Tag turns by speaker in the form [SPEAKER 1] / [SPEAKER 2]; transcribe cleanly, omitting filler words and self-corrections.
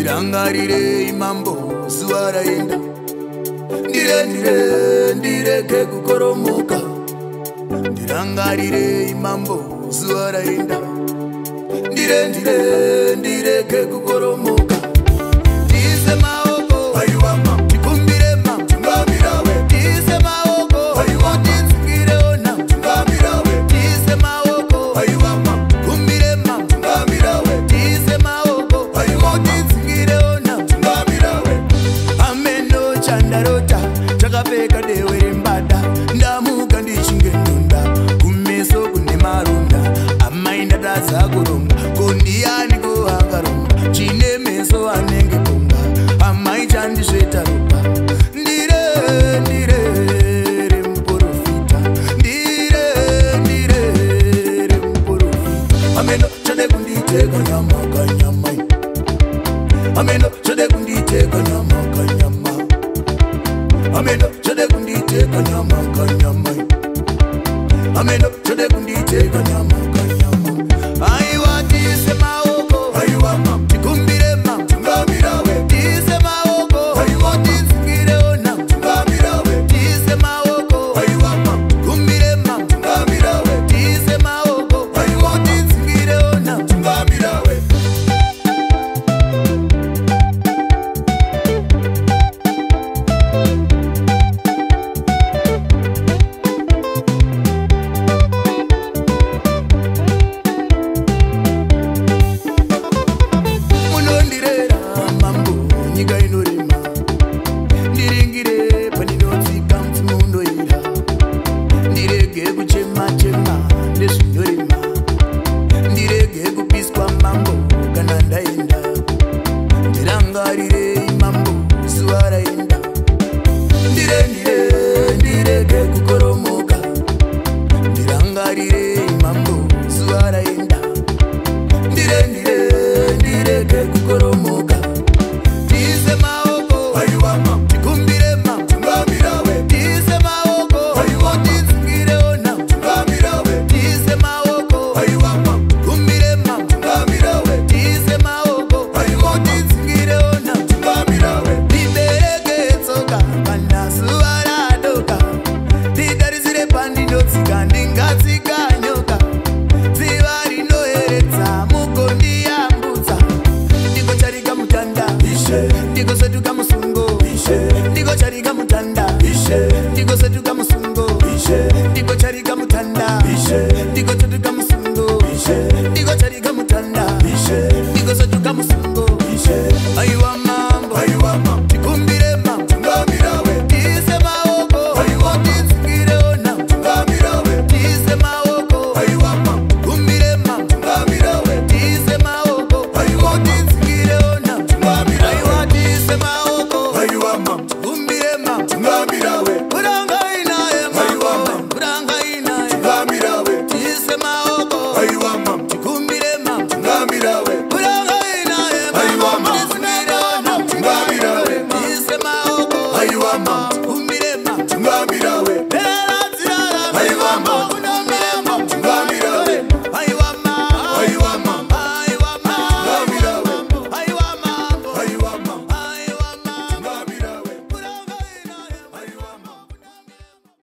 [SPEAKER 1] ndirangarire mambo zuva raenda ndireke kukoromoka ndirangarire mambo zuva raenda ndireke kukoromoka tiise maoko aiwama tikumbire ma tungamirawe tiise maoko aiwama titsingire ona tungamirawe tiise maoko aiwama kumbire ma tungamirawe tiise maoko aiwama titsingire ona tungamirawe ameno chandarota chakapfeka dewe rembada ndamuka ndichinge ndunda kumeso kune marunda amainda tazakuronga kondiani koakaronga chine meso anenge kunga amai chandisveta ropa ndire remuprofita ndire remuprofita ameno chade kunditeka nyama kanyamai ameno chade kunditeka nyama kanyama ameno chade kunditeka nyama kanyamai ameno chade kunditeka nyama kanyama aiwa tiise maoko aiwa mam tikumbire mam tungamirawe tiise maoko aiwa titsingire ona tungamirawe tiise maoko aiwa mam kumbire mam tungamirawe tiise maoko aiwa titsingire ona tungamirawe Tungamirawe,